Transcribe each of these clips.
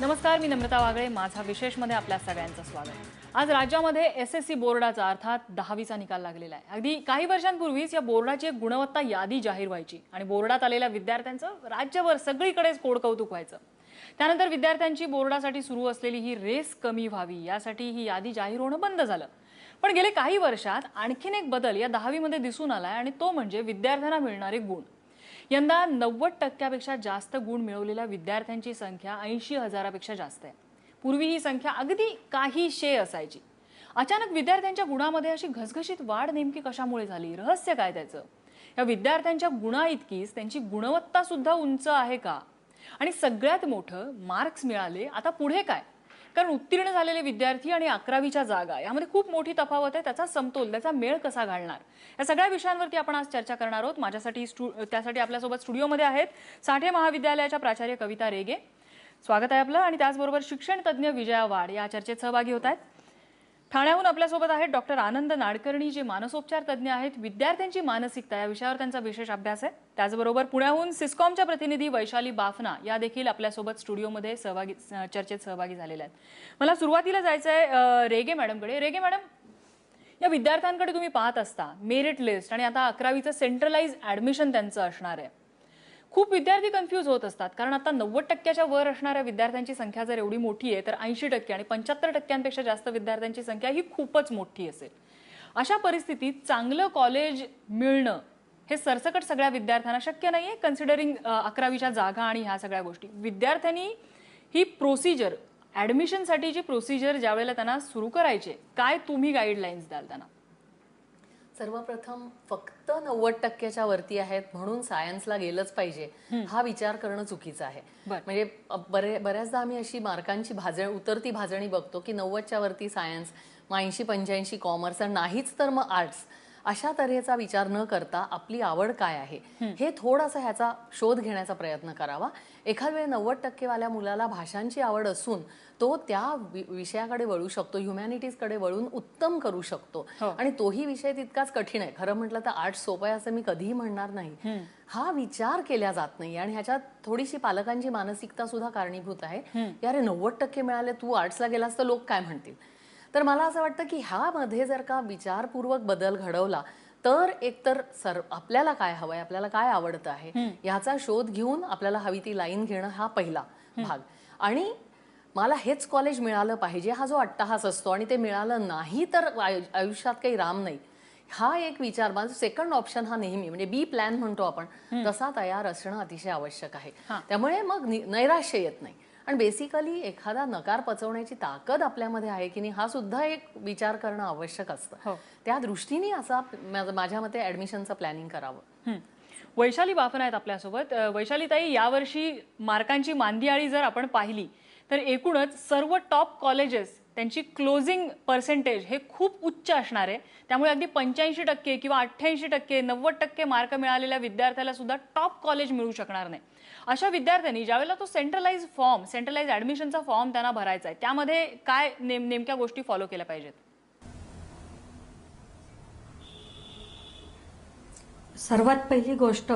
नमस्कार, मी नम्रता वागळे. माझा विशेषमध्ये आपल्या सगळ्यांचं स्वागत. आज राज्यामध्ये एसएससी बोर्डाचा अर्थात 10वीचा निकाल लागलेला आहे. अगदी काही वर्षांपूर्वीच या बोर्डाची एक गुणवत्ता यादी जाहीर व्हायची आणि बोर्डात आलेल्या विद्यार्थ्यांचं राज्यभर सगळीकडेच कोडकौतुक व्हायचं. त्यानंतर विद्यार्थ्यांची बोर्डासाठी सुरू असलेली ही रेस कमी व्हावी यासाठी ही यादी जाहीर होणं बंद झालं. पण गेले काही वर्षात आणखीन एक बदल या 10वीमध्ये दिसून आलाय आणि तो म्हणजे विद्यार्थ्यांना मिळणारे गुण. यंदा 90% जास्त गुण मिळवलेल्या विद्यार्थ्यांची संख्या 80,000पेक्षा जास्त आहे. पूर्वी ही संख्या अगदी काहीशे असायची. अचानक विद्यार्थ्यांच्या गुणामध्ये अशी घसघशीत वाढ नेमकी कशामुळे झाली? रहस्य काय त्याचं? या विद्यार्थ्यांच्या गुणा इतकीच त्यांची गुणवत्ता सुद्धा उंच आहे का? आणि सगळ्यात मोठं, मार्क्स मिळाले, आता पुढे काय? कारण उत्तीर्ण झालेले विद्यार्थी आणि 11वीच्या जागा यामध्ये खूप मोठी तफावत आहे. त्याचा समतोल, त्याचा मेळ कसा घालणार, या सगळ्या विषयांवरती आपण आज चर्चा करणार आहोत. माझ्यासाठी त्यासाठी आपल्यासोबत स्टुडिओमध्ये आहेत साठे महाविद्यालयाच्या प्राचार्य कविता रेगे. स्वागत आहे आपलं. आणि त्याचबरोबर शिक्षण तज्ज्ञ विजया वाड या चर्चेत सहभागी होत आहेत. ठाण्याहून आपल्यासोबत आहेत डॉक्टर आनंद नाडकर्णी, जे मानसोपचार तज्ज्ञ आहेत. विद्यार्थ्यांची मानसिकता या विषयावर त्यांचा विशेष अभ्यास आहे. त्याचबरोबर पुण्याहून सिस्कॉमच्या प्रतिनिधी वैशाली बाफना या देखील आपल्यासोबत स्टुडिओमध्ये चर्चेत सहभागी झालेल्या आहेत. मला सुरुवातीला जायचं आहे रेगे मॅडमकडे. रेगे मॅडम, या विद्यार्थ्यांकडे तुम्ही पाहत असता मेरिट लिस्ट आणि आता 11वीचं सेंट्रलाइज ऍडमिशन त्यांचं असणार आहे. खूप विद्यार्थी कन्फ्यूज होत असतात, कारण आता 90%च्या वर असणाऱ्या विद्यार्थ्यांची संख्या जर एवढी मोठी आहे तर 80% आणि 75%पेक्षा जास्त विद्यार्थ्यांची संख्या ही खूपच मोठी असेल. अशा परिस्थितीत चांगलं कॉलेज मिळणं हे सरसकट सगळ्या विद्यार्थ्यांना शक्य नाहीये, कन्सिडरिंग 11वीच्या जागा आणि ह्या सगळ्या गोष्टी. विद्यार्थ्यांनी ही प्रोसिजर, ऍडमिशनसाठीची प्रोसिजर ज्या वेळेला त्यांना सुरू करायचे, काय तुम्ही गाईडलाईन्स द्याल त्यांना? सर्वप्रथम फक्त 90%च्या वरती आहेत म्हणून सायन्सला गेलंच पाहिजे हा विचार करणं चुकीचं आहे. म्हणजे बऱ्याचदा आम्ही अशी मार्कांची उतरती भाजणी बघतो की 90च्या वरती सायन्स, 80-85 कॉमर्स आणि नाहीच तर मग आर्ट्स. अशा तऱ्हेचा विचार न करता आपली आवड काय आहे हे थोडासा ह्याचा शोध घेण्याचा प्रयत्न करावा. एखाद वेळ 90% वाल्या मुलाला भाषांची आवड असून तो त्या विषयाकडे वळू शकतो, ह्युमॅनिटीजकडे वळून उत्तम करू शकतो. आणि तोही विषय तितकाच कठीण आहे. खरं म्हटलं तर आर्ट्स सोपं आहे असं मी कधीही म्हणणार नाही. हा विचार केला जात नाही आणि ह्याच्यात थोडीशी पालकांची मानसिकता सुद्धा कारणीभूत आहे. अरे 90% मिळाले, तू आर्ट्सला गेलास तर लोक काय म्हणतील. तर मला असं वाटतं की ह्यामध्ये जर का विचारपूर्वक बदल घडवला तर एकतर आपल्याला काय हवंय, आपल्याला काय आवडतं आहे ह्याचा शोध घेऊन आपल्याला हवी ती लाईन घेणं हा पहिला भाग. आणि मला हेच कॉलेज मिळालं पाहिजे हा जो अट्टहास असतो आणि ते मिळालं नाही तर आयुष्यात काही राम नाही, हा एक विचार, माझा सेकंड ऑप्शन हा नेहमी म्हणजे बी प्लॅन म्हणतो आपण तसा तयार असणं अतिशय आवश्यक आहे. त्यामुळे मग नैराश्य येत नाही. आणि बेसिकली एखादा नकार पचवण्याची ताकद आपल्यामध्ये आहे की नाही हा सुद्धा एक विचार करणं आवश्यक असतं. त्या दृष्टीने असा माझ्या मते ऍडमिशनचं प्लॅनिंग करावं. वैशाली बाफना आहेत आपल्यासोबत. वैशाली ताई, यावर्षी मार्कांची मांदियाळी जर आपण पाहिली तर एकूणच सर्व टॉप कॉलेजेस त्यांची क्लोजिंग पर्सेंटेज हे खूप उच्च असणार आहे. त्यामुळे अगदी 85% किंवा 88%, 90% मार्क मिळालेल्या विद्यार्थ्याला सुद्धा टॉप कॉलेज मिळू शकणार नाही. अशा विद्यार्थ्यांनी ज्यावेळेला तो सेंट्रलाइज ऍडमिशनचा फॉर्म त्यांना भरायचा आहे, त्यामध्ये काय नेमक्या गोष्टी फॉलो केल्या पाहिजेत? सर्वात पहिली गोष्ट,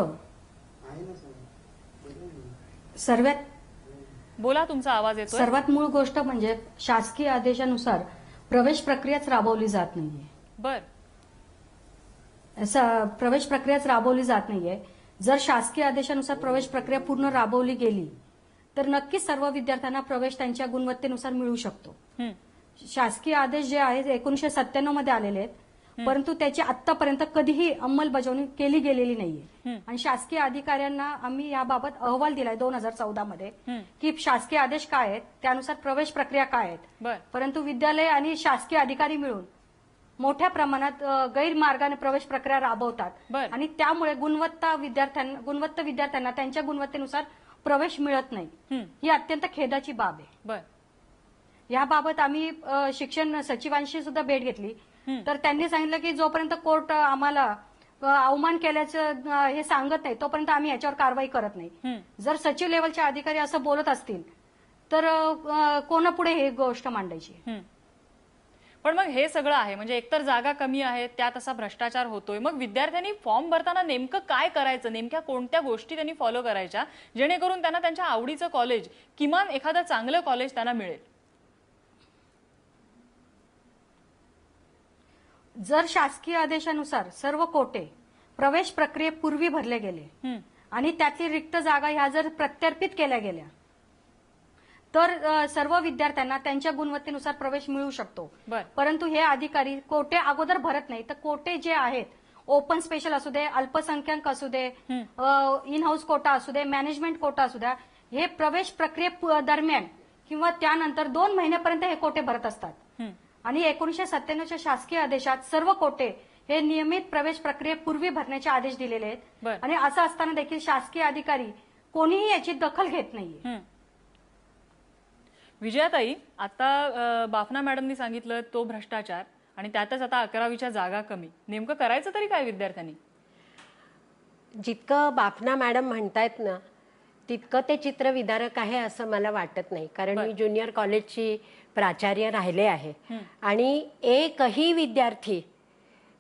बोला, तुमचा आवाज येतोय. सर्वात मूळ गोष्ट म्हणजे शासकीय आदेशानुसार प्रवेश प्रक्रियाच राबवली जात नाहीये. प्रवेश प्रक्रियाच राबवली जात नाहीये. जर शासकीय आदेशानुसार प्रवेश प्रक्रिया पूर्ण राबवली गेली तर नक्कीच सर्व विद्यार्थ्यांना प्रवेश त्यांच्या गुणवत्तेनुसार मिळू शकतो. शासकीय आदेश जे आहेत 1997 मध्ये आलेले आहेत, परंतु त्याची आतापर्यंत कधीही अंमलबजावणी केली गेलेली नाहीये. आणि शासकीय अधिकाऱ्यांना आम्ही याबाबत अहवाल दिलाय 2014 मध्ये की शासकीय आदेश काय आहेत, त्यानुसार प्रवेश प्रक्रिया काय आहेत. परंतु विद्यालय आणि शासकीय अधिकारी मिळून मोठ्या प्रमाणात गैरमार्गाने प्रवेश प्रक्रिया राबवतात आणि त्यामुळे गुणवत्ता विद्यार्थ्यांना त्यांच्या गुणवत्तेनुसार प्रवेश मिळत नाही. ही अत्यंत खेदाची बाब आहे. याबाबत आम्ही शिक्षण सचिवांशी सुद्धा भेट घेतली तर त्यांनी सांगितलं की जोपर्यंत कोर्ट आम्हाला अवमान केल्याचं हे सांगत नाही तोपर्यंत आम्ही याच्यावर कारवाई करत नाही. जर सचिव लेवलचे अधिकारी असं बोलत असतील तर कोणापुढे ही गोष्ट मांडायची. पण मग हे सगळं आहे म्हणजे एकतर जागा कमी आहेत, त्यात असा भ्रष्टाचार होतोय, मग विद्यार्थ्यांनी फॉर्म भरताना नेमकं काय करायचं, नेमक्या कोणत्या गोष्टी त्यांनी फॉलो करायच्या जेणेकरून त्यांना त्यांच्या आवडीचं कॉलेज, किमान एखादं चांगलं कॉलेज त्यांना मिळेल? जर शासकीय आदेशानुसार सर्व कोटे प्रवेश प्रक्रियेपूर्वी भरले गेले आणि त्यातली रिक्त जागा ह्या जर प्रत्यर्पित केल्या गेल्या तर सर्व विद्यार्थ्यांना त्यांच्या गुणवत्तेनुसार प्रवेश मिळू शकतो. परंतु हे अधिकारी कोटे अगोदर भरत नाही, तर कोटे जे आहेत ओपन स्पेशल असू दे, अल्पसंख्याक असू दे, इन हाऊस कोटा असू दे, मॅनेजमेंट कोटा असू द्या, हे प्रवेश प्रक्रिये दरम्यान किंवा त्यानंतर 2 महिन्यापर्यंत हे कोटे भरत असतात. आणि 1997च्या शासकीय आदेशात सर्व कोटे हे नियमित प्रवेश प्रक्रियेपूर्वी भरण्याचे आदेश दिलेले आहेत. आणि असं असताना देखील शासकीय अधिकारी कोणीही याची दखल घेत नाहीये. विजयाताई, आता बाफना मॅडमनी सांगितलं तो भ्रष्टाचार आणि त्यातच आता 11वीच्या जागा कमी, नेमकं करायचं तरी काय विद्यार्थ्यांनी? जितकं बाफना मॅडम म्हणतायत ना तितकं ते चित्र विदारक आहे असं मला वाटत नाही. कारण मी ज्युनियर कॉलेजची प्राचार्य राहिले आहे आणि एकही विद्यार्थी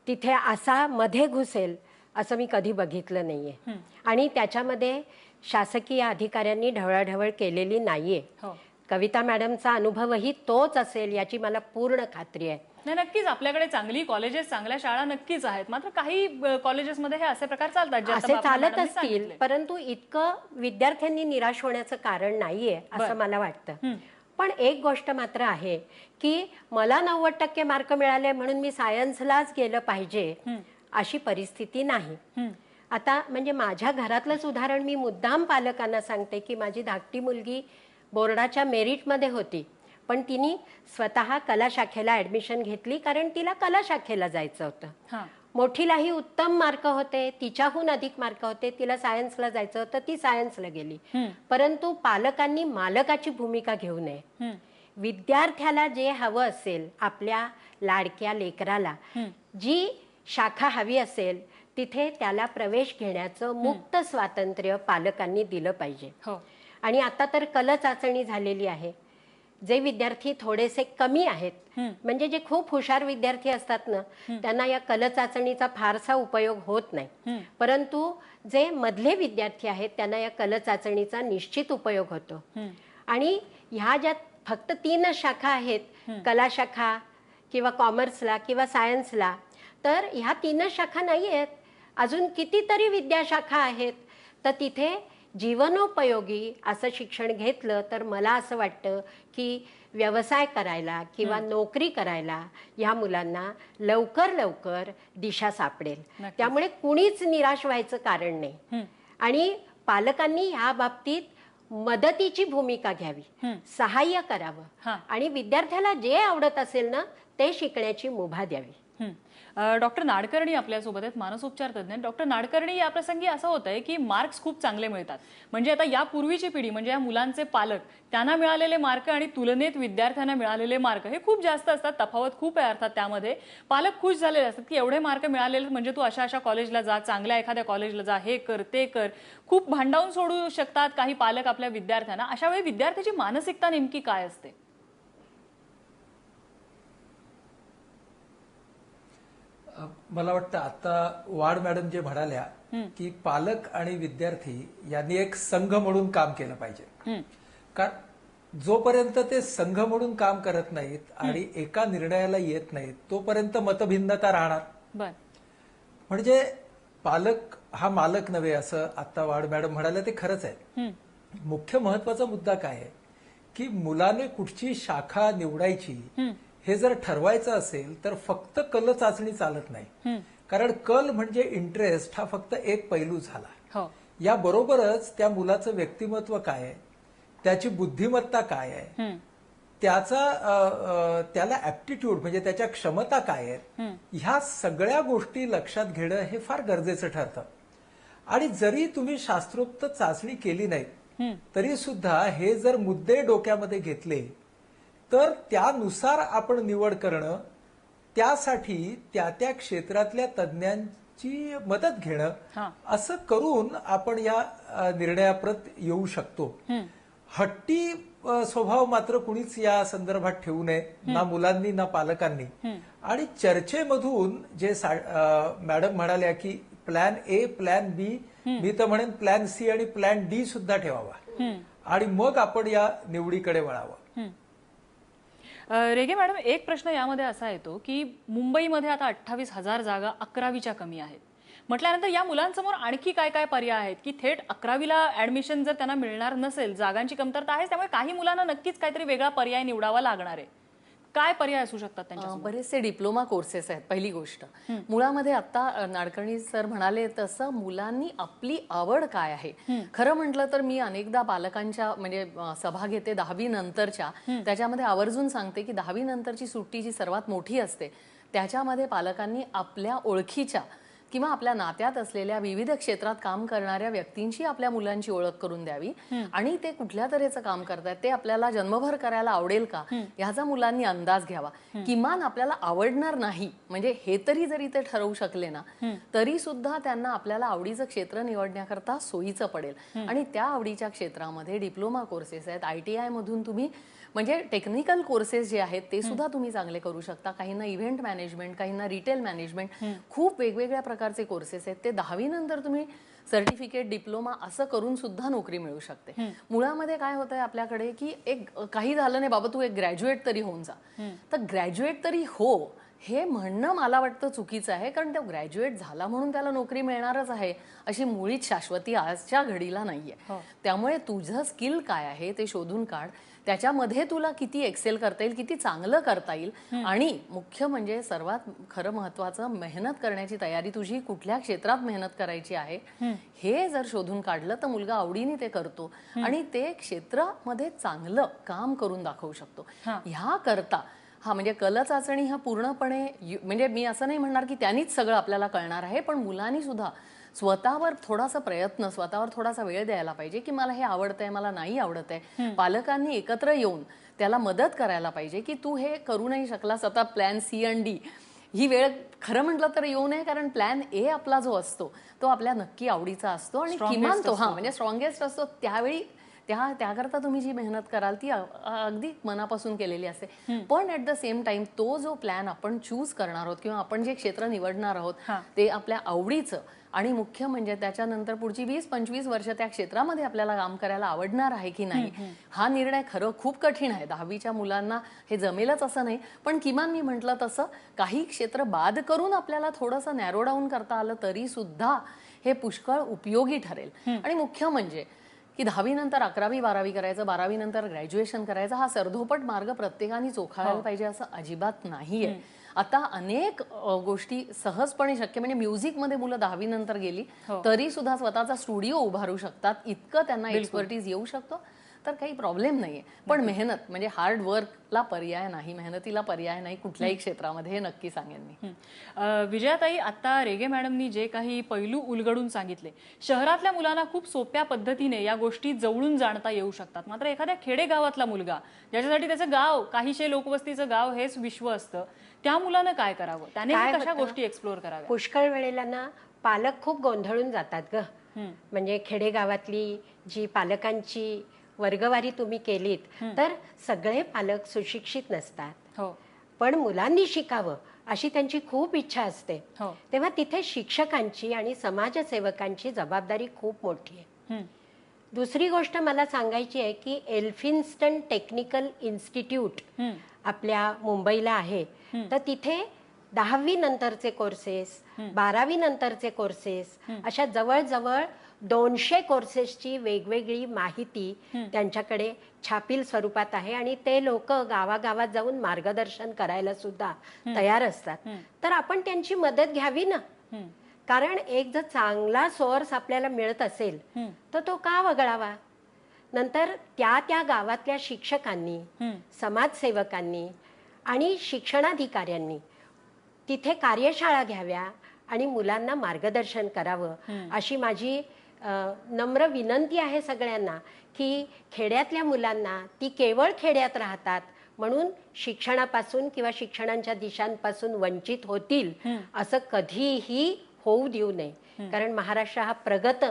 तिथे असा मध्ये घुसेल असं मी कधी बघितलं नाहीये. आणि त्याच्यामध्ये शासकीय अधिकाऱ्यांनी ढवळाढवळ केलेली नाहीये. कविता मॅडमचा अनुभवही तोच असेल याची मला पूर्ण खात्री आहे. नाही, नक्कीच आपल्याकडे चांगली कॉलेजेस, चांगल्या शाळा नक्कीच आहेत, मात्र काही कॉलेजेसमध्ये हे असे प्रकार चालतात, असे चालत असतील, परंतु इतकं विद्यार्थ्यांनी निराश होण्याचं कारण नाहीये असं मला वाटतं. पण एक गोष्ट मात्र आहे की मला 90% मार्क मिळाले म्हणून मी सायन्सलाच गेलं पाहिजे अशी परिस्थिती नाही. आता म्हणजे माझ्या घरातलंच उदाहरण मी मुद्दाम पालकांना सांगते की माझी धाकटी मुलगी बोर्डाच्या मेरिटमध्ये होती, पण तिने स्वतः कला शाखेला ऍडमिशन घेतली कारण तिला कला शाखेला जायचं होतं. मोठीलाही उत्तम मार्क होते, तिच्याहून अधिक मार्क होते, तिला सायन्सला जायचं होतं, ती सायन्सला गेली. परंतु पालकांनी मालकाची भूमिका घेऊ नये. विद्यार्थ्याला जे हवं असेल, आपल्या लाडक्या लेकराला जी शाखा हवी असेल तिथे त्याला प्रवेश घेण्याचं मुक्त स्वातंत्र्य पालकांनी दिलं पाहिजे. आणि आता तर कल चाचणी झालेली आहे. जे विद्यार्थी थोडेसे कमी आहेत, म्हणजे जे खूप हुशार विद्यार्थी असतात ना, त्यांना या कल चाचणीचा फारसा उपयोग होत नाही. परंतु जे मधले विद्यार्थी आहेत त्यांना या कल चाचणीचा निश्चित उपयोग होतो. आणि ह्या ज्या फक्त 3 शाखा आहेत, कला शाखा किंवा कॉमर्सला किंवा सायन्सला, तर ह्या 3 शाखा नाही आहेत, अजून कितीतरी विद्याशाखा आहेत. तर तिथे जीवनोपयोगी असं शिक्षण घेतलं तर मला असं वाटतं की व्यवसाय करायला किंवा नोकरी करायला या मुलांना लवकर लवकर दिशा सापडेल. त्यामुळे कुणीच निराश व्हायचं कारण नाही. आणि पालकांनी ह्या बाबतीत मदतीची भूमिका घ्यावी, सहाय्य करावं आणि विद्यार्थ्याला जे आवडत असेल ना ते शिकण्याची मुभा द्यावी. डॉक्टर नाडकर्णी आपल्यासोबत आहेत, मानसोपचार तज्ज्ञ. डॉक्टर नाडकर्णी, या प्रसंगी असं होत आहे की मार्क्स खूप चांगले मिळतात, म्हणजे आता या पूर्वीची पिढी म्हणजे या मुलांचे पालक, त्यांना मिळालेले मार्क आणि तुलनेत विद्यार्थ्यांना मिळालेले मार्क हे खूप जास्त असतात, तफावत खूप आहे. अर्थात त्यामध्ये पालक खुश झालेले असतात की एवढे मार्क मिळालेले म्हणजे तू अशा अशा कॉलेजला जा, चांगल्या एखाद्या कॉलेजला जा, हे कर ते कर, खूप भांडावून सोडू शकतात काही पालक आपल्या विद्यार्थ्यांना. अशा वेळी विद्यार्थ्याची मानसिकता नेमकी काय असते? मला वाटतं आता वाड मॅडम जे म्हणाल्या की पालक आणि विद्यार्थी यांनी एक संघ म्हणून काम केलं पाहिजे. कारण जोपर्यंत ते संघ म्हणून काम करत नाहीत आणि एका निर्णयाला येत नाहीत तोपर्यंत मतभिन्नता राहणार. म्हणजे पालक हा मालक नव्हे असं आता वाड मॅडम म्हणाले ते खरंच आहे. मुख्य महत्वाचा मुद्दा काय आहे की मुलाने कुठची शाखा निवडायची हे जर ठरवायचं असेल तर फक्त कल चाचणी चालत नाही. कारण कल म्हणजे इंटरेस्ट हा फक्त एक पैलू झाला. या बरोबरच त्या मुलाचं व्यक्तिमत्व काय आहे, त्याची बुद्धिमत्ता काय आहे, त्याला ऍप्टिट्यूड म्हणजे त्याच्या क्षमता काय आहेत, ह्या सगळ्या गोष्टी लक्षात घेणं हे फार गरजेचं ठरतं. आणि जरी तुम्ही शास्त्रोक्त चाचणी केली नाही तरी सुद्धा हे जर मुद्दे डोक्यामध्ये घेतले तर त्यानुसार आपण निवड करणं, त्यासाठी त्या त्या क्षेत्रातल्या तज्ज्ञांची मदत घेणं, असं करून आपण या निर्णयाप्रत येऊ शकतो. हट्टी स्वभाव मात्र कुणीच या संदर्भात ठेवू नये, ना मुलांनी ना पालकांनी. आणि चर्चेमधून जे मॅडम म्हणाल्या की प्लॅन ए, प्लॅन बी, मी तर म्हणेन प्लॅन सी आणि प्लॅन डी सुद्धा ठेवावा आणि मग आपण या निवडीकडे वळावं. रेगे मॅडम, एक प्रश्न यामध्ये असा येतो की मुंबईमध्ये आता 28,000 जागा 11वीच्या कमी आहेत म्हटल्यानंतर या मुलांसमोर आणखी काय काय पर्याय आहेत की थेट 11वीला ऍडमिशन जर त्यांना मिळणार नसेल, जागांची कमतरता आहे, त्यामुळे काही मुलांना नक्कीच काहीतरी वेगळा पर्याय निवडावा लागणार आहे. काय पर्याय असू शकतात त्यांच्या? बरेचसे डिप्लोमा कोर्सेस आहेत. पहिली गोष्ट, मुळामध्ये आता नाडकर्णी सर म्हणाले तसं मुलांनी आपली आवड काय आहे. खरं म्हटलं तर मी अनेकदा पालकांच्या म्हणजे सभा घेते 10वी नंतरच्या, त्याच्यामध्ये आवर्जून सांगते की 10वी नंतरची सुट्टी जी सर्वात मोठी असते त्याच्यामध्ये पालकांनी आपल्या ओळखीच्या किंवा आपल्या नात्यात असलेल्या विविध क्षेत्रात काम करणाऱ्या व्यक्तींची आपल्या मुलांची ओळख करून द्यावी आणि ते कुठल्या तऱ्हेचं काम करतायत, ते आपल्याला जन्मभर करायला आवडेल का ह्याचा मुलांनी अंदाज घ्यावा. किमान आपल्याला आवडणार नाही म्हणजे हे तरी जरी ते ठरवू शकले ना तरी सुद्धा त्यांना आपल्याला आवडीचं क्षेत्र निवडण्याकरता सोयीचं पडेल. आणि त्या आवडीच्या क्षेत्रामध्ये डिप्लोमा कोर्सेस आहेत, ITI मधून तुम्ही म्हणजे टेक्निकल कोर्सेस जे आहेत ते सुद्धा तुम्ही चांगले करू शकता. काहींना इव्हेंट मॅनेजमेंट, काहींना रिटेल मॅनेजमेंट, खूप वेगवेगळ्या प्रकारचे कोर्सेस आहेत. ते 10वी नंतर तुम्ही सर्टिफिकेट, डिप्लोमा असं करून सुद्धा नोकरी मिळू शकते. मुळामध्ये काय होतंय आपल्याकडे की एक काही झालं नाही बाबा तू एक ग्रॅज्युएट तरी होऊन जा, तर ग्रॅज्युएट तरी हो हे म्हणणं मला वाटतं चुकीचं आहे. कारण तो ग्रॅज्युएट झाला म्हणून त्याला नोकरी मिळणारच आहे अशी मुळीच शाश्वती आजच्या घडीला नाहीये. त्यामुळे तुझं स्किल काय आहे ते शोधून काढ, त्याच्यामध्ये तुला किती एक्सेल करता येईल, किती चांगलं करता येईल आणि मुख्य म्हणजे सर्वात खरं महत्वाचं मेहनत करण्याची तयारी तुझी कुठल्या क्षेत्रात मेहनत करायची आहे हे जर शोधून काढलं तर मुलगा आवडीने ते करतो आणि ते क्षेत्रामध्ये चांगलं काम करून दाखवू शकतो. ह्या करता म्हणजे कल चाचणी हा पूर्णपणे म्हणजे मी असं नाही म्हणणार की त्यांनीच सगळं आपल्याला कळणार आहे, पण मुलांनी सुद्धा स्वतःवर थोडासा प्रयत्न, स्वतःवर थोडासा वेळ द्यायला पाहिजे की मला हे आवडतंय, मला नाही आवडतंय. पालकांनी एकत्र येऊन त्याला मदत करायला पाहिजे की तू हे करू नाही शकलास, आता प्लॅन सी आणि डी ही वेळ खरं म्हटलं तर येऊ नये. कारण प्लॅन ए आपला जो असतो तो आपल्या नक्की आवडीचा असतो आणि किमान तो म्हणजे स्ट्रॉंगेस्ट असतो. त्यावेळी त्याकरता तुम्ही जी मेहनत कराल ती अगदी मनापासून केलेली असते. पण ऍट द सेम टाइम तो जो प्लॅन आपण चूज करणार आहोत किंवा आपण जे क्षेत्र निवडणार आहोत ते आपल्या आवडीचं आणि मुख्य म्हणजे त्याच्यानंतर पुढची 20-25 वर्ष त्या क्षेत्रामध्ये आपल्याला काम करायला आवडणार आहे की नाही हा निर्णय खरं खूप कठीण आहे. 10वीच्या मुलांना हे जमेलच असं नाही, पण किमान मी म्हटलं तसं काही क्षेत्र बाद करून आपल्याला थोडंसं नॅरो डाऊन करता आलं तरी सुद्धा हे पुष्कळ उपयोगी ठरेल. आणि मुख्य म्हणजे की 10वी नंतर 11वी 12वी करायचं, 12वी नंतर ग्रॅज्युएशन करायचं हा सर्धोपट मार्ग प्रत्येकाने चोखाळायला पाहिजे असं अजिबात नाहीये. आता अनेक गोष्टी सहजपणे शक्य म्हणजे म्युझिकमध्ये मुलं 10वी नंतर गेली तरी सुद्धा स्वतःचा स्टुडिओ उभारू शकतात, इतकं त्यांना एक्सपर्टीज येऊ शकतो, तर काही प्रॉब्लेम नाहीये. पण मेहनत म्हणजे हार्ड वर्कला पर्याय नाही, मेहनतीला पर्याय नाही कुठल्याही क्षेत्रामध्ये, हे नक्की सांगेन मी. विजयाताई, आता रेगे मॅडमनी जे काही पैलू उलगडून सांगितले, शहरातल्या मुलांना खूप सोप्या पद्धतीने या गोष्टी जवळून जाणता येऊ शकतात. मात्र एखाद्या खेडेगावातला मुलगा ज्याच्यासाठी त्याचं गाव, काहीशे लोकवस्तीचं गाव हेच विश्व असतं, त्या मुलानं काय करावं, त्याने कशा गोष्टी एक्सप्लोर कराव्या? पुष्कळ वेळेला ना पालक खूप गोंधळून जातात ग. म्हणजे खेडेगावातली जी पालकांची वर्गवारी तुम्ही केलीत तर सगळे पालक सुशिक्षित नसतात, पण मुलांनी शिकावं अशी त्यांची खूप इच्छा असते. तेव्हा तिथे शिक्षकांची आणि समाजसेवकांची जबाबदारी खूप मोठी आहे. दुसरी गोष्ट मला सांगायची आहे की एल्फिन्स्टन टेक्निकल इन्स्टिट्यूट आपल्या मुंबईला आहे, तर तिथे 10वी नंतरचे कोर्सेस, 12वी नंतरचे कोर्सेस अशा जवळजवळ 200 कोर्सेसची वेगवेगळी माहिती त्यांच्याकडे छापील स्वरूपात आहे आणि ते लोक गावागावात जाऊन मार्गदर्शन करायला सुद्धा तयार असतात. तर आपण त्यांची मदत घ्यावी ना, कारण एक जर चांगला सोर्स आपल्याला मिळत असेल तर तो का वगळावा. नंतर त्या गावातल्या शिक्षकांनी, समाजसेवकांनी आणि शिक्षणाधिकाऱ्यांनी तिथे कार्यशाळा घ्याव्या आणि मुलांना मार्गदर्शन करावं अशी माझी नम्र विनंती आहे सगळ्यांना. की खेड्यातल्या मुलांना, ती केवळ खेड्यात राहतात म्हणून शिक्षणापासून किंवा शिक्षणाच्या दिशांपासून वंचित होतील असं कधीही होऊ देऊ नये. कारण महाराष्ट्र हा प्रगत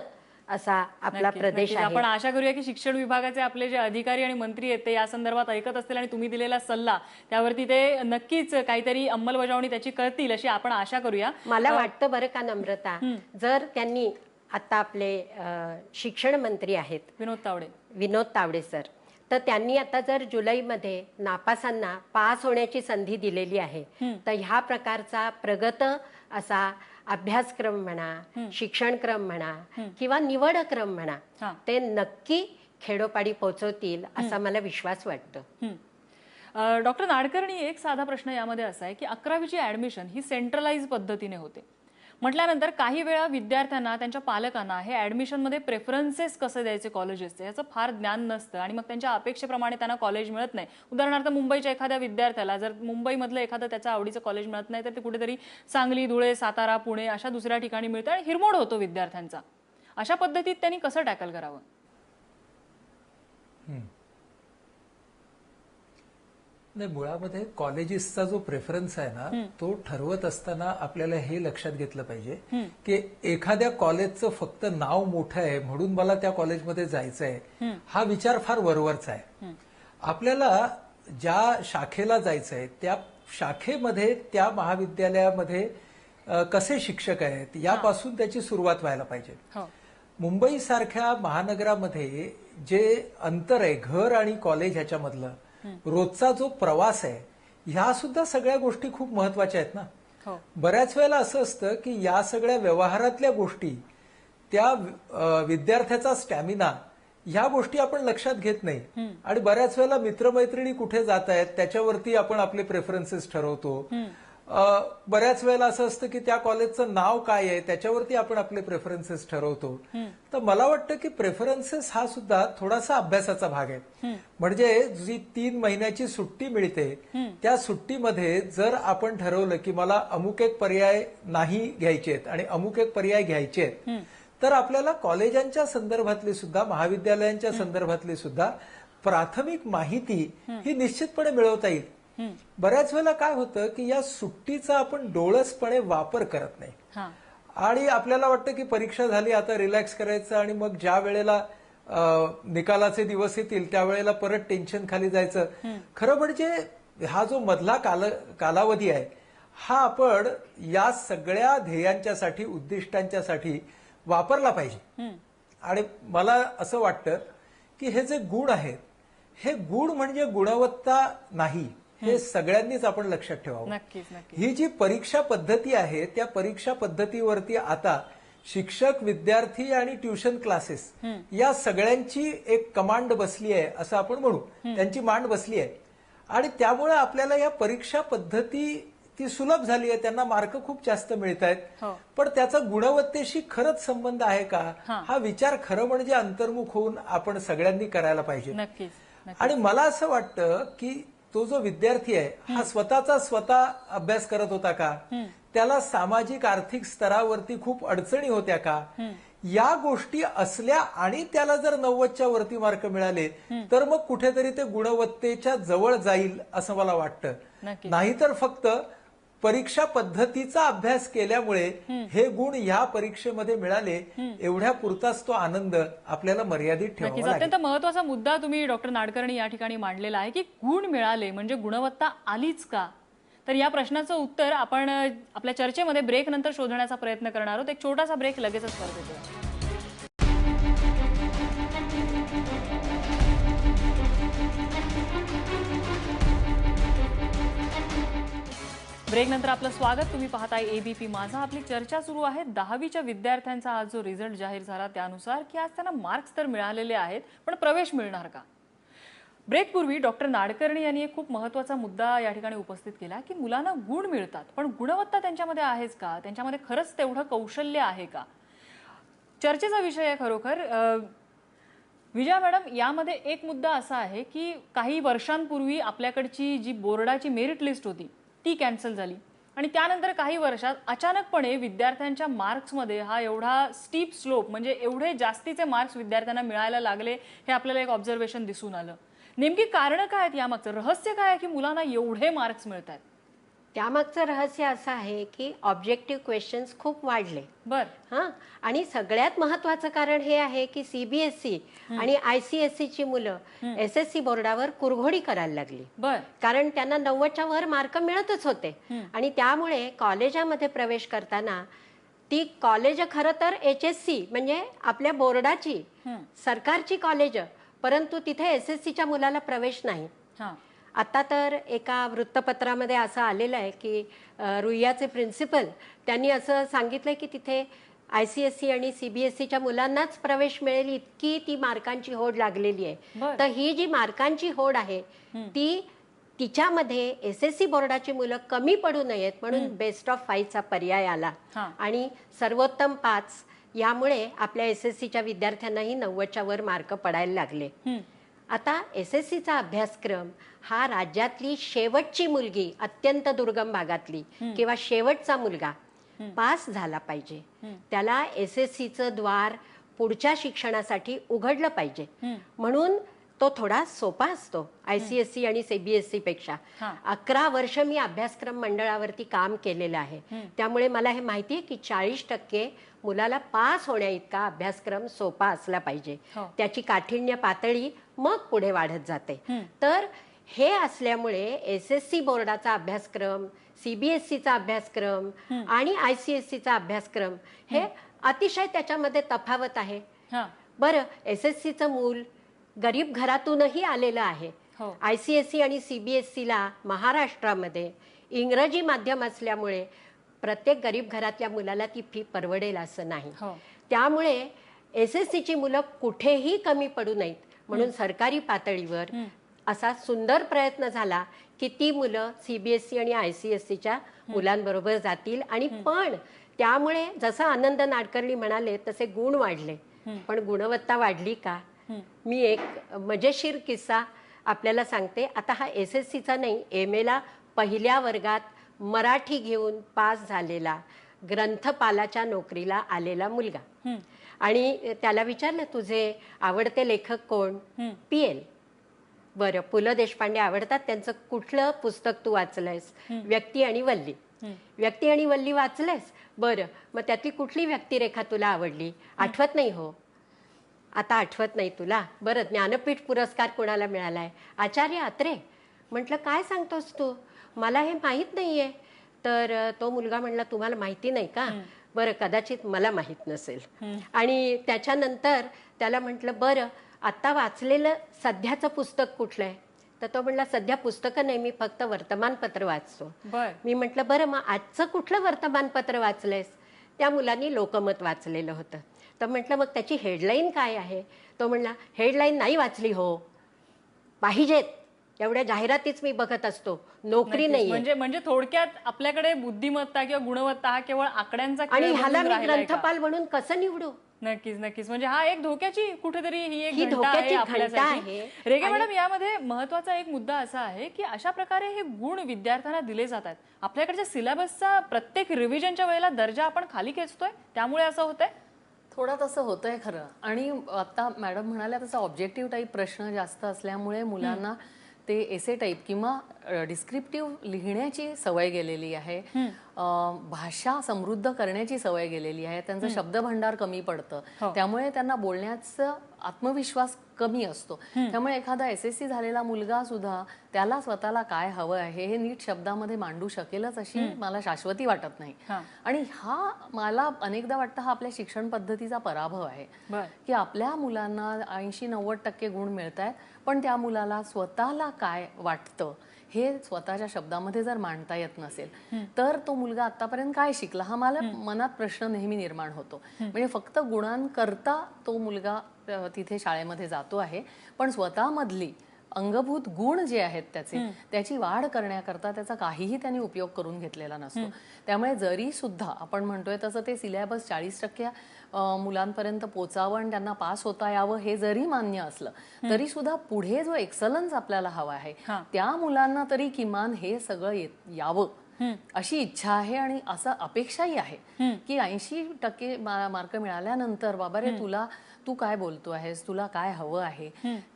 असा आपला नक्कीच, प्रदेश नक्कीच. आहे. आपण आशा करूया की शिक्षण विभागाचे आपले जे अधिकारी आणि मंत्री आहेत ते या संदर्भात ऐकत असतील आणि तुम्ही दिलेला सल्ला त्यावरती ते नक्कीच काहीतरी अंमलबजावणी त्याची करतील अशी आपण आशा करूया. मला वाटतं बरं का नम्रता, जर त्यांनी आता आपले शिक्षण मंत्री आहेत विनोद तावडे सर, तर त्यांनी आता जर जुलैमध्ये नापासांना पास होण्याची संधी दिलेली आहे, तर ह्या प्रकारचा प्रगत असा अभ्यासक्रम म्हणा, शिक्षणक्रम म्हणा किंवा निवडक्रम म्हणा, ते नक्की खेडोपाडी पोहोचवतील असा मला विश्वास वाटतो. डॉक्टर नाडकर्णी, एक साधा प्रश्न यामध्ये असा आहे की 11वीची ऍडमिशन ही सेंट्रलाइज पद्धतीने होते म्हटल्यानंतर काही वेळा विद्यार्थ्यांना त्यांच्या पालकांना हे ऍडमिशनमध्ये प्रेफरन्सेस कसे द्यायचे कॉलेजेसचे याचं फार ज्ञान नसतं आणि मग त्यांच्या अपेक्षेप्रमाणे त्यांना कॉलेज मिळत नाही. उदाहरणार्थ मुंबईच्या एखाद्या विद्यार्थ्याला जर मुंबईमधलं एखादं त्याच्या आवडीचं कॉलेज मिळत नाही तर ते कुठेतरी सांगली, धुळे, सातारा, पुणे अशा दुसऱ्या ठिकाणी मिळतं आणि हिरमोड होतो विद्यार्थ्यांचा. अशा पद्धतीत त्यांनी कसं टॅकल करावं? नाही, मुळामध्ये कॉलेजेसचा जो प्रेफरन्स आहे ना तो ठरवत असताना आपल्याला हे लक्षात घेतलं पाहिजे की एखाद्या कॉलेजचं फक्त नाव मोठं आहे म्हणून मला त्या कॉलेजमध्ये जायचं आहे हा विचार फार वरवरचा आहे. आपल्याला ज्या शाखेला जायचंय त्या शाखेमध्ये त्या महाविद्यालयामध्ये कसे शिक्षक आहेत यापासून त्याची सुरुवात व्हायला पाहिजे. मुंबई सारख्या महानगरामध्ये जे अंतर आहे घर आणि कॉलेज ह्याच्यामधलं, रोजचा जो प्रवास आहे, ह्या सुद्धा सगळ्या गोष्टी खूप महत्वाच्या आहेत ना. बऱ्याच वेळेला असं असतं की या सगळ्या व्यवहारातल्या गोष्टी, त्या विद्यार्थ्याचा स्टॅमिना, ह्या गोष्टी आपण लक्षात घेत नाही आणि बऱ्याच वेळेला मित्रमैत्रिणी कुठे जात आहेत त्याच्यावरती आपण आपले प्रेफरन्सेस ठरवतो. बऱ्याच वेळेला असं असतं की त्या कॉलेजचं नाव काय आहे त्याच्यावरती आपण आपले प्रेफरन्सेस ठरवतो. तर मला वाटतं की प्रेफरन्सेस हा सुद्धा थोडासा अभ्यासाचा भाग आहे. म्हणजे जी 3 महिन्याची सुट्टी मिळते त्या सुट्टीमध्ये जर आपण ठरवलं की मला अमुक एक पर्याय नाही घ्यायचे आहेत आणि अमुक एक पर्याय घ्यायचे आहेत, तर आपल्याला कॉलेजांच्या संदर्भातली सुद्धा, महाविद्यालयांच्या संदर्भातली सुद्धा प्राथमिक माहिती ही निश्चितपणे मिळवता येईल. बऱ्याच वेळेला काय होतं की या सुट्टीचा आपण डोळसपणे वापर करत नाही आणि आपल्याला वाटतं की परीक्षा झाली आता रिलॅक्स करायचं आणि मग ज्या वेळेला निकालाचे दिवस येतील त्यावेळेला परत टेन्शन खाली जायचं. खरं म्हणजे हा जो मधला कालावधी आहे हा आपण या सगळ्या ध्येयांच्यासाठी, उद्दिष्टांच्यासाठी वापरला पाहिजे. आणि मला असं वाटतं की हे जे गुण आहेत हे गुण म्हणजे गुणवत्ता नाही, हे सगळ्यांनीच आपण लक्षात ठेवावं. ही जी परीक्षा पद्धती आहे त्या परीक्षा पद्धतीवरती आता शिक्षक, विद्यार्थी आणि ट्युशन क्लासेस या सगळ्यांची एक कमांड बसली आहे असं आपण म्हणू, त्यांची मांड बसली आहे आणि त्यामुळे आपल्याला या परीक्षा पद्धती ती सुलभ झाली आहे, त्यांना मार्क खूप जास्त मिळत आहेत. पण त्याचा गुणवत्तेशी खरंच संबंध आहे का हा विचार खरं म्हणजे अंतर्मुख होऊन आपण सगळ्यांनी करायला पाहिजे. आणि मला असं वाटतं की तो जो विद्यार्थी आहे हा स्वतः अभ्यास करत होता का, त्याला सामाजिक आर्थिक स्तरावरती खूप अडचणी होत्या का, या गोष्टी असल्या आणि त्याला जर 90च्या वरती मार्क मिळाले तर मग कुठेतरी ते गुणवत्तेच्या जवळ जाईल असं मला वाटतं. नाहीतर फक्त परीक्षा पद्धतीचा अभ्यास केल्यामुळे हे गुण ह्या परीक्षेमध्ये मिळाले एवढ्या पुरताच तो आनंद आपल्याला मर्यादित ठेवावा लागेल. अत्यंत महत्वाचा मुद्दा तुम्ही डॉक्टर नाडकर्णी या ठिकाणी मांडलेला आहे की गुण मिळाले म्हणजे गुणवत्ता आलीच का. तर या प्रश्नाचं उत्तर आपण आपल्या चर्चेमध्ये ब्रेक नंतर शोधण्याचा प्रयत्न करणार आहोत. एक छोटासा ब्रेक, लगेचच परत येतो. ब्रेक नंतर आपलं स्वागत. तुम्ही पाहताय एबीपी माझा. आपली चर्चा सुरू आहे 10वीच्या विद्यार्थ्यांचा आज जो रिझल्ट जाहीर झाला त्यानुसार की आज त्यांना मार्क्स तर मिळालेले आहेत पण प्रवेश मिळणार का. ब्रेकपूर्वी डॉक्टर नाडकर्णी यांनी एक खूप महत्वाचा मुद्दा या ठिकाणी उपस्थित केला की मुलांना गुण मिळतात पण गुणवत्ता त्यांच्यामध्ये आहेच का, त्यांच्यामध्ये खरंच तेवढं कौशल्य आहे का. चर्चेचा विषय आहे खरोखर. विजया मॅडम, यामध्ये एक मुद्दा असा आहे की काही वर्षांपूर्वी आपल्याकडची जी बोर्डाची मेरिट लिस्ट होती ती कॅन्सल झाली आणि त्यानंतर काही वर्षात अचानकपणे विद्यार्थ्यांच्या मार्क्समध्ये हा एवढा स्टीप स्लोप, म्हणजे एवढे जास्तीचे मार्क्स विद्यार्थ्यांना मिळायला लागले, हे आपल्याला एक ऑब्झर्वेशन दिसून आलं. नेमकी कारणं काय आहेत यामागचं, रहस्य काय आहे की मुलांना एवढे मार्क्स मिळत आहेत? त्यामागचं रहस्य असं आहे की ऑब्जेक्टिव्ह क्वेश्चन्स खूप वाढले. बर हां, आणि सगळ्यात महत्वाचं कारण हे आहे की सीबीएसई आणि ICSE ची मुलं SSC बोर्डावर कुरघोडी करायला लागली. बर कारण त्यांना 90च्या वर मार्क मिळतच होते आणि त्यामुळे कॉलेजामध्ये प्रवेश करताना ती कॉलेज खरं तर HSC म्हणजे आपल्या बोर्डाची सरकारची कॉलेज, परंतु तिथे SSCच्या मुलाला प्रवेश नाही. हा आता तर एका वृत्तपत्रामध्ये असं आलेलं आहे की रुईयाचे प्रिन्सिपल त्यांनी असं सांगितलंय की तिथे ICSE आणि CBSEच्या मुलांनाच प्रवेश मिळेल इतकी ती मार्कांची होड लागलेली आहे. बरं. तर ही जी मार्कांची होड आहे ती तिच्यामध्ये SSC बोर्डाची मुलं कमी पडू नयेत म्हणून बेस्ट ऑफ 5चा पर्याय आला हां. आणि सर्वोत्तम 5 यामुळे आपल्या SSCच्या विद्यार्थ्यांनाही 90च्या वर मार्क पडायला लागले. आता SSCचा अभ्यासक्रम हा राज्यातली शेवटची मुलगी, अत्यंत दुर्गम भागातली किंवा शेवटचा मुलगा पास झाला पाहिजे. त्याला SSCचं द्वार पुढच्या शिक्षणासाठी उघडलं पाहिजे. म्हणून तो थोडा सोपा असतो ICSE आणि CBSE पेक्षा. 11 वर्ष मी अभ्यासक्रम मंडळावरती काम केलेलं आहे, त्यामुळे मला हे माहिती आहे की 40% मुलाला पास होण्या इतका अभ्यासक्रम सोपा असला पाहिजे. त्याची काठिण्य पातळी मग पुढे वाढत जाते. तर हे असल्यामुळे SSC बोर्डाचा अभ्यासक्रम, CBSEचा अभ्यासक्रम आणि ICSEचा अभ्यासक्रम हे अतिशय त्याच्यामध्ये तफावत आहे. बरं, SSCचं मूल गरीब घरातूनही आलेलं आहे. ICSE आणि CBSEला महाराष्ट्रामध्ये इंग्रजी माध्यम असल्यामुळे प्रत्येक गरीब घरातल्या मुलाला ती फी परवडेल असं नाही. त्यामुळे SSCची मुलं कुठेही कमी पडू नयेत म्हणून सरकारी पातळीवर असा सुंदर प्रयत्न झाला की ती मुलं CBSE आणि ICSEच्या मुलांबरोबर जातील. आणि पण त्यामुळे जसं आनंद नाडकर्णी म्हणाले तसे गुण वाढले, पण गुणवत्ता वाढली का? मी एक मजेशीर किस्सा आपल्याला सांगते. आता हा SSCचा नाही, MAला पहिल्या वर्गात मराठी घेऊन पास झालेला, ग्रंथपालाच्या नोकरीला आलेला मुलगा, आणि त्याला विचारलं तुझे आवडते लेखक कोण? PL. बरं, पु ल देशपांडे आवडतात, त्यांचं कुठलं पुस्तक तू वाचलंयस? व्यक्ती आणि वल्ली. व्यक्ती आणि वल्ली वाचलंयस? बरं, मग त्यातली कुठली व्यक्तिरेखा तुला आवडली? आठवत नाही हो. आता आठवत नाही तुला? बरं, ज्ञानपीठ पुरस्कार कोणाला मिळालाय? आचार्य अत्रे. म्हटलं काय सांगतोस तू, मला हे माहीत नाहीये. तर तो मुलगा म्हणला तुम्हाला माहिती नाही का? बरं, कदाचित मला माहीत नसेल. आणि त्याच्यानंतर त्याला म्हटलं बरं आता वाचलेलं सध्याचं पुस्तक कुठलं आहे? तर तो म्हणला सध्या पुस्तकं नाही, मी फक्त वर्तमानपत्र वाचतो. मी म्हटलं बरं मग आजचं कुठलं वर्तमानपत्र वाचलंयस? त्या मुलांनी लोकमत वाचलेलं होतं. तर म्हटलं मग त्याची हेडलाईन काय आहे? तो म्हणला हेडलाईन नाही वाचली हो, पाहिजेत एवढ्या जाहिरातीच मी बघत असतो, नोकरी नाही. म्हणजे थोडक्यात आपल्याकडे बुद्धिमत्ता किंवा गुणवत्ता हा केवळ आकड्यांचा आणि ह्याला मी ग्रंथपाल म्हणून कसं निवडू? नक्कीच नक्कीच. म्हणजे हा एक धोक्याची कुठेतरी ही एक ही घंटा धोक्याची आहे घंटा आपल्यासाठी. आहे. रेगे मॅडम, यामध्ये महत्वाचा एक मुद्दा असा आहे की अशा प्रकारे हे गुण विद्यार्थ्यांना दिले जातात. आपल्याकडच्या सिलेबसचा प्रत्येक रिव्हिजनच्या वेळेला दर्जा आपण खाली खेचतोय, त्यामुळे असं होतंय. थोडा तसं होतंय खरं. आणि आता मॅडम म्हणाल्या तसा ऑब्जेक्टिव्ह टाईप प्रश्न जास्त असल्यामुळे मुलांना ते एसे टाईप किंवा डिस्क्रिप्टिव्ह लिहिण्याची सवय गेलेली आहे, भाषा समृद्ध करण्याची सवय गेलेली आहे, त्यांचं शब्दभंडार कमी पडतं, त्यामुळे त्यांना बोलण्याचा आत्मविश्वास कमी असतो. त्यामुळे एखादा SSC झालेला मुलगा सुद्धा त्याला स्वतःला काय हवं आहे हे नीट शब्दामध्ये मांडू शकेलच अशी मला शाश्वती वाटत नाही. आणि हा मला अनेकदा वाटतं हा आपल्या शिक्षण पद्धतीचा पराभव आहे की आपल्या मुलांना 80-90% गुण मिळत आहेत, पण त्या मुलाला स्वतःला काय वाटतं हे स्वतःच्या शब्दामध्ये जर मांडता येत नसेल तर तो मुलगा आतापर्यंत काय शिकला हा मला मनात प्रश्न नेहमी निर्माण होतो. म्हणजे फक्त गुणांकरता तो मुलगा तिथे शाळेमध्ये जातो आहे, पण स्वतःमधली अंगभूत गुण जे आहेत त्याची वाढ करण्याकरता त्याचा काहीही त्यांनी उपयोग करून घेतलेला नसतो. त्यामुळे जरी सुद्धा आपण म्हणतोय तसं ते सिलेबस 40% मुलांपर्यंत पोचावं आणि त्यांना पास होता यावं हे जरी मान्य असलं तरी सुद्धा पुढे जो एक्सलन्स आपल्याला हवा आहे त्या मुलांना तरी किमान हे सगळं यावं अशी इच्छा आहे आणि असं अपेक्षाही आहे की 80% मार्क मिळाल्यानंतर बाबा रे तू काय बोलतो आहेस, तुला काय हवं आहे,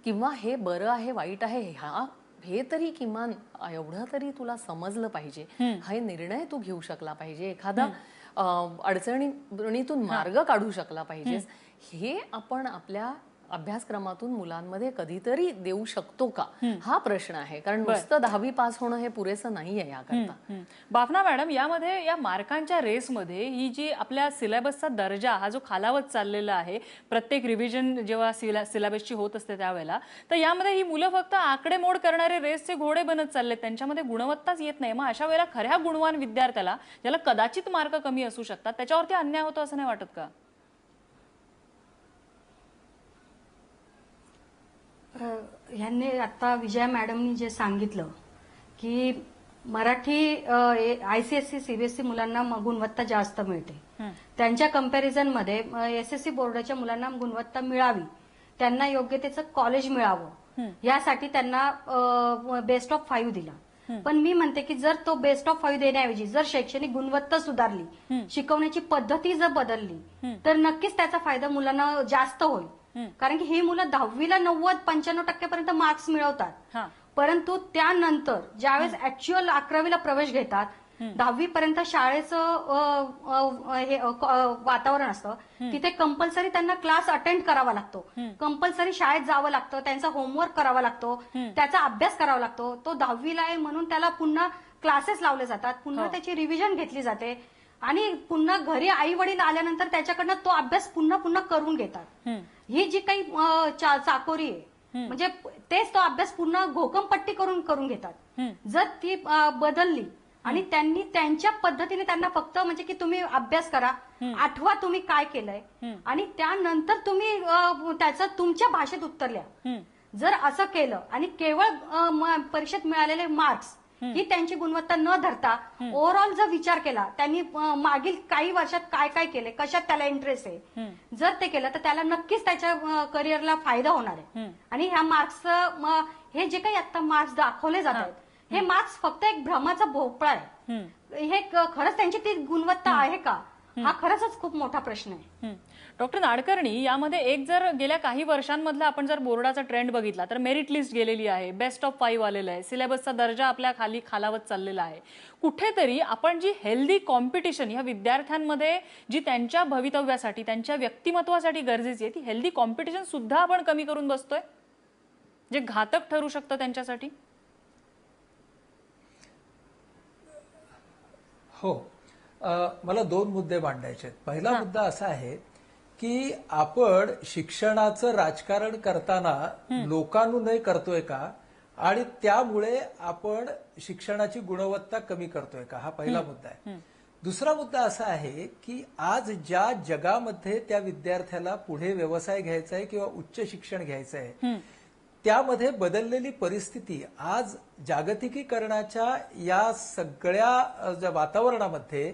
किंवा हे बरं आहे वाईट आहे हा हे तरी किमान एवढं तरी तुला समजलं पाहिजे, हा निर्णय तू घेऊ शकला पाहिजे, एखादा अडचणीतून मार्ग काढू शकला पाहिजेस, हे आपण आपल्या अभ्यासक्रमातून मुलांमध्ये कधीतरी देऊ शकतो का, हा प्रश्न आहे. कारण नुसतं 10वी पास होणं हे पुरेसं नाहीये याकरता. बाफना मॅडम, यामध्ये या मार्कांच्या रेसमध्ये ही जी आपल्या सिलेबसचा दर्जा हा जो खालावत चाललेला आहे, प्रत्येक रिव्हिजन जेव्हा सिलेबसची होत असते त्यावेळेला, तर यामध्ये ही मुलं फक्त आकडेमोड करणारे रेसचे घोडे बनत चालले, त्यांच्यामध्ये गुणवत्ताच येत नाही. मग अशा वेळेला खऱ्या गुणवान विद्यार्थ्याला, ज्याला कदाचित मार्क कमी असू शकतात, त्याच्यावरती अन्याय होतो असं नाही वाटत का? ह्यांनी आता विजया मॅडमनी जे सांगितलं की मराठी ICSE CBSE मुलांना गुणवत्ता जास्त मिळते, त्यांच्या कंपॅरिझन मध्ये SSC बोर्डाच्या मुलांना गुणवत्ता मिळावी, त्यांना योग्यतेचं कॉलेज मिळावं, यासाठी त्यांना बेस्ट ऑफ 5 दिला. पण मी म्हणते की जर तो बेस्ट ऑफ 5 देण्याऐवजी जर शैक्षणिक गुणवत्ता सुधारली, शिकवण्याची पद्धती जर बदलली, तर नक्कीच त्याचा फायदा मुलांना जास्त होईल. कारण की ही मुलं 10वीला 90-95% पर्यंत मार्क्स मिळवतात, परंतु त्यानंतर ज्यावेळेस ऍक्च्युअल 11वीला प्रवेश घेतात, 10वी पर्यंत शाळेचं वातावरण असतं, तिथे कंपल्सरी त्यांना क्लास अटेंड करावा लागतो, कंपल्सरी शाळेत जावं लागतं, त्यांचा होमवर्क करावा लागतो, त्याचा अभ्यास करावा लागतो. तो 10वीला आहे म्हणून त्याला पुन्हा क्लासेस लावले जातात, पुन्हा त्याची रिव्हिजन घेतली जाते आणि पुन्हा घरी आई वडील आल्यानंतर त्याच्याकडनं तो अभ्यास पुन्हा करून घेतात. ही जी काही चाकोरी आहे, म्हणजे तेच तो अभ्यास पुन्हा घोकमपट्टी करून घेतात. जर ती बदलली आणि त्यांनी त्यांच्या पद्धतीने त्यांना फक्त म्हणजे की तुम्ही अभ्यास करा, आठवा तुम्ही काय केलंय आणि त्यानंतर तुम्ही त्याचं तुमच्या भाषेत उत्तर लिहा, जर असं केलं आणि केवळ परीक्षेत मिळालेले मार्क्स ही त्यांची गुणवत्ता न धरता ओव्हरऑल जर विचार केला, त्यांनी मागील काही वर्षात काय काय केले, कशात त्याला इंटरेस्ट आहे, जर ते केलं तर त्याला नक्कीच त्याच्या करिअरला फायदा होणार आहे. आणि ह्या मार्क्सचं हे जे काही आता मार्क्स दाखवले जात आहेत, हे मार्क्स फक्त एक भ्रमाचा भोपळा आहे. हे खरंच त्यांची ती गुणवत्ता आहे का, हा खरंच खूप मोठा प्रश्न आहे. डॉक्टर नाडकर्णी, यामध्ये एक जर गेल्या काही वर्षांमधला आपण जर बोर्डाचा ट्रेंड बघितला तर मेरिट लिस्ट गेलेली आहे, बेस्ट ऑफ 5 आलेलं आहे, सिलेबसचा दर्जा आपल्या खाली खालावत चाललेला आहे. कुठेतरी आपण जी हेल्दी कॉम्पिटिशन ह्या विद्यार्थ्यांमध्ये जी त्यांच्या भवितव्यासाठी, त्यांच्या व्यक्तिमत्वासाठी गरजेची आहे, ती हेल्दी कॉम्पिटिशन सुद्धा आपण कमी करून बसतोय, जे घातक ठरू शकतं त्यांच्यासाठी. हो, मला 2 मुद्दे मांडायचे आहेत. पहिला मुद्दा असा आहे की आपण शिक्षणाचं राजकारण करताना लोकांनुनय करतोय का, आणि त्यामुळे आपण शिक्षणाची गुणवत्ता कमी करतोय का, हा पहिला मुद्दा आहे. दुसरा मुद्दा असा आहे की आज ज्या जगामध्ये त्या विद्यार्थ्याला पुढे व्यवसाय घ्यायचा आहे किंवा उच्च शिक्षण घ्यायचं आहे, त्यामध्ये बदललेली परिस्थिती, आज जागतिकीकरणाच्या या सगळ्या वातावरणामध्ये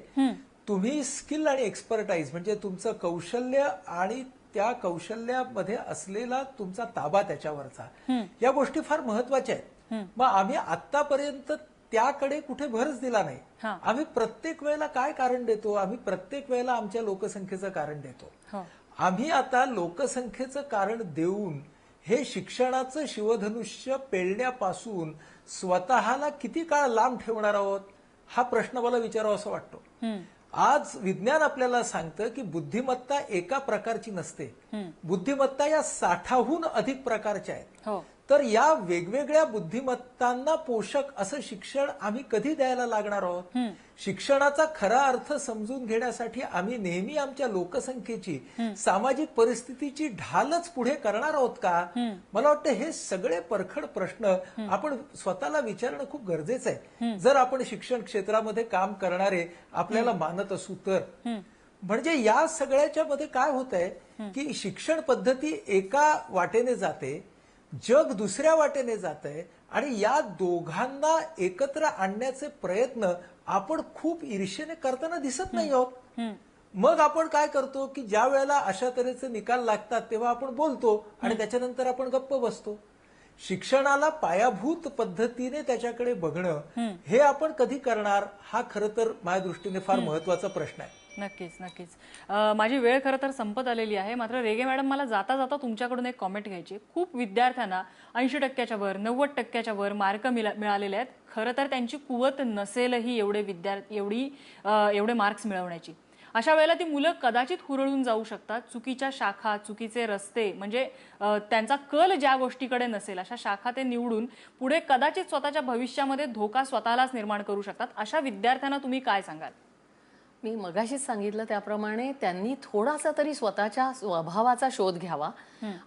तुम्ही स्किल आणि एक्सपर्टाईज म्हणजे तुमचं कौशल्य आणि त्या कौशल्यामध्ये असलेला तुमचा ताबा त्याच्यावरचा, या गोष्टी फार महत्वाच्या आहेत. मग आम्ही आतापर्यंत त्याकडे कुठे भरच दिला नाही. आम्ही प्रत्येक वेळेला काय कारण देतो, आम्ही प्रत्येक वेळेला आमच्या लोकसंख्येचं कारण देतो. आम्ही आता लोकसंख्येचं कारण देऊन हे शिक्षणाचं शिवधनुष्य पेलण्यापासून स्वतःला किती काळ लांब ठेवणार आहोत, हा प्रश्न मला विचारावा असं वाटतो. आज विज्ञान आपल्याला सांगतं की बुद्धिमत्ता एका प्रकारची नसते, बुद्धिमत्ता या 60हून अधिक प्रकारच्या आहेत. तर या वेगवेगळ्या बुद्धिमत्तांना पोषक असं शिक्षण आम्ही कधी द्यायला लागणार आहोत. शिक्षणाचा खरा अर्थ समजून घेण्यासाठी आम्ही नेहमी आमच्या लोकसंख्येची, सामाजिक परिस्थितीची ढालच पुढे करणार आहोत का? मला वाटतं हे सगळे परखड प्रश्न आपण स्वतःला विचारणं खूप गरजेचं आहे, जर आपण शिक्षण क्षेत्रामध्ये काम करणारे आपल्याला मानत असू तर. म्हणजे या सगळ्याच्या मध्ये काय होत आहे की शिक्षण पद्धती एका वाटेने जाते, जग दुसऱ्या वाटेने जात आहे, आणि या दोघांना एकत्र आणण्याचे प्रयत्न आपण खूप ईर्ष्येने करताना दिसत नाही आहोत. मग आपण काय करतो की ज्या वेळेला अशा तऱ्हेचे निकाल लागतात तेव्हा आपण बोलतो आणि त्याच्यानंतर आपण गप्प बसतो. शिक्षणाला पायाभूत पद्धतीने त्याच्याकडे बघणं हे आपण कधी करणार, हा खरं तर माझ्या दृष्टीने फार महत्वाचा प्रश्न आहे. नक्कीच नक्कीच. माझी वेळ खरं तर संपत आलेली आहे. मात्र रेगे मॅडम, मला जाता जाता तुमच्याकडून एक कॉमेंट घ्यायची. खूप विद्यार्थ्यांना 80% वर 90% वर मार्क मिळालेले आहेत. खरं तर त्यांची कुवत नसेलही एवढे मार्क्स मिळवण्याची. अशा वेळेला ती मुलं कदाचित हुरळून जाऊ शकतात. चुकीच्या शाखा, चुकीचे रस्ते, म्हणजे त्यांचा कल ज्या गोष्टीकडे नसेल अशा शाखा ते निवडून पुढे कदाचित स्वतःच्या भविष्यामध्ये धोका स्वतःलाच निर्माण करू शकतात. अशा विद्यार्थ्यांना तुम्ही काय सांगाल? मी मगाशीच सांगितलं त्याप्रमाणे त्यांनी थोडासा तरी स्वतःच्या स्वभावाचा शोध घ्यावा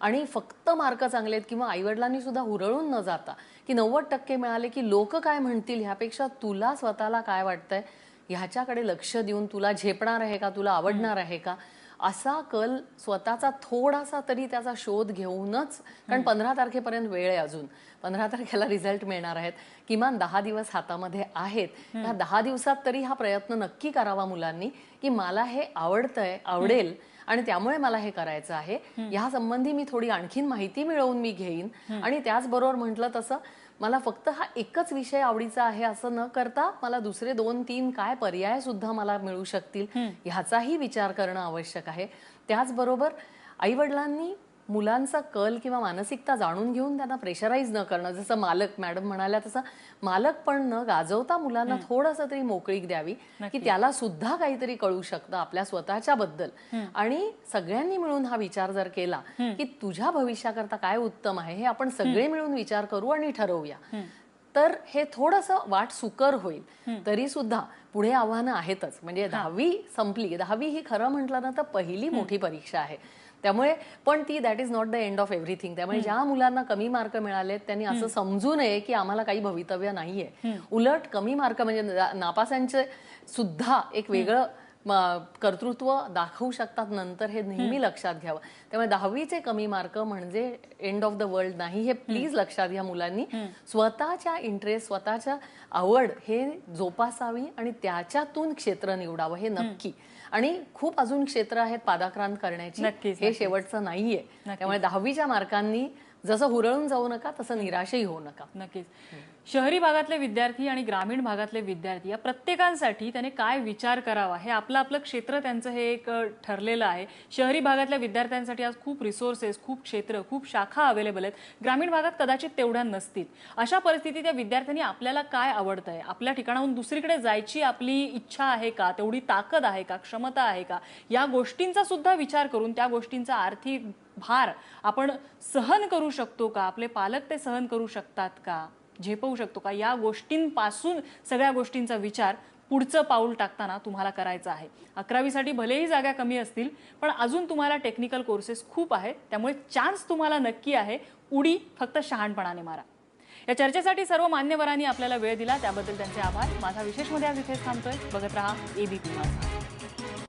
आणि फक्त मार्क चांगले आहेत किंवा आईवडिलांनी सुद्धा हुरळून न जाता की 90% मिळाले की लोक काय म्हणतील ह्यापेक्षा तुला स्वतःला काय वाटतंय ह्याच्याकडे लक्ष देऊन तुला झेपणार आहे का, तुला आवडणार आहे का, असा कल स्वतःचा थोडासा तरी त्याचा शोध घेऊनच, कारण 15 तारखेपर्यंत वेळ आहे अजून, 15 तारखेला रिझल्ट मिळणार आहेत, किमान 10 दिवस हातामध्ये आहेत. या 10 दिवसात तरी हा प्रयत्न नक्की करावा मुलांनी की मला हे आवडेल आणि त्यामुळे मला हे करायचं आहे. या संबंधी मी थोडी आणखीन माहिती मिळवून मी घेईन आणि त्याचबरोबर म्हटलं तसं मला फक्त हा एकच विषय आवडीचा आहे असं न करता मला दुसरे 2-3 काय पर्याय सुद्धा मला मिळू शकतील ह्याचाही विचार करणं आवश्यक आहे. त्याचबरोबर आईवडिलांनी मुलांचा कल किंवा मानसिकता जाणून घेऊन त्यांना प्रेशराईज न करणं, जसं मॅडम म्हणाल्या तसं मालक पण न गाजवता मुलांना थोडंसं तरी मोकळीक द्यावी की त्याला सुद्धा काहीतरी कळू शकतं आपल्या स्वतःच्या बद्दल. आणि सगळ्यांनी मिळून हा विचार जर केला की तुझ्या भविष्याकरता काय उत्तम आहे हे आपण सगळे मिळून विचार करू आणि ठरवूया, तर हे थोडंसं वाट सुकर होईल. तरी सुद्धा पुढे आव्हानं आहेतच. म्हणजे 10वी संपली, 10वी ही खरं म्हटलं ना तर पहिली मोठी परीक्षा आहे. त्यामुळे पण ती that is not the end of everything. त्यामुळे ज्या मुलांना कमी मार्क मिळालेत त्यांनी असं समजू नये की आम्हाला काही भवितव्य नाहीये. उलट कमी मार्क म्हणजे नापासांचे सुद्धा एक वेगळं कर्तृत्व दाखवू शकतात नंतर, हे नेहमी लक्षात घ्यावं. त्यामुळे 10वीचे कमी मार्क म्हणजे एंड ऑफ द वर्ल्ड नाही, हे प्लीज लक्षात घ्या. मुलांनी स्वतःच्या इंटरेस्ट, स्वतःच्या आवड हे जोपासावी आणि त्याच्यातून क्षेत्र निवडावं, हे नक्की. आणि खूप अजून क्षेत्र आहेत पादाक्रांत करण्याची, हे शेवटचं नाहीये. त्यामुळे 10वीच्या मार्कांनी जसं हुरळून जाऊ नका तसं निराशही होऊ नका. नक्कीच. शहरी भागातले विद्यार्थी आणि ग्रामीण भागातले विद्यार्थी या प्रत्येकांसाठी त्याने काय विचार करावा हे आपलं आपलं क्षेत्र त्यांचं हे एक ठरलेलं आहे. शहरी भागातल्या विद्यार्थ्यांसाठी आज खूप रिसोर्सेस, खूप क्षेत्र, खूप शाखा अवेलेबल आहेत. ग्रामीण भागात कदाचित तेवढ्या नसतील. अशा परिस्थितीत या विद्यार्थ्यांनी आपल्याला काय आवडतंय, आपल्या ठिकाणाहून दुसरीकडे जायची आपली इच्छा आहे का, तेवढी ताकद आहे का, क्षमता आहे का, या गोष्टींचा सुद्धा विचार करून त्या गोष्टींचा आर्थिक भार आपण सहन करू शकतो का, आपले पालक ते सहन करू शकतात का, झेपवू शकतो का, या गोष्टींपासून सगळ्या गोष्टींचा विचार पुढचं पाऊल टाकताना तुम्हाला करायचं आहे. 11वीसाठी भलेही जागा कमी असतील पण अजून तुम्हाला टेक्निकल कोर्सेस खूप आहेत. त्यामुळे चान्स तुम्हाला नक्की आहे. उडी फक्त शहाणपणाने मारा. या चर्चेसाठी सर्व मान्यवरांनी आपल्याला वेळ दिला त्याबद्दल त्यांचे आभार. माझा विशेषमध्ये आज इथेच थांबतोय. बघत रहा ABP माझा.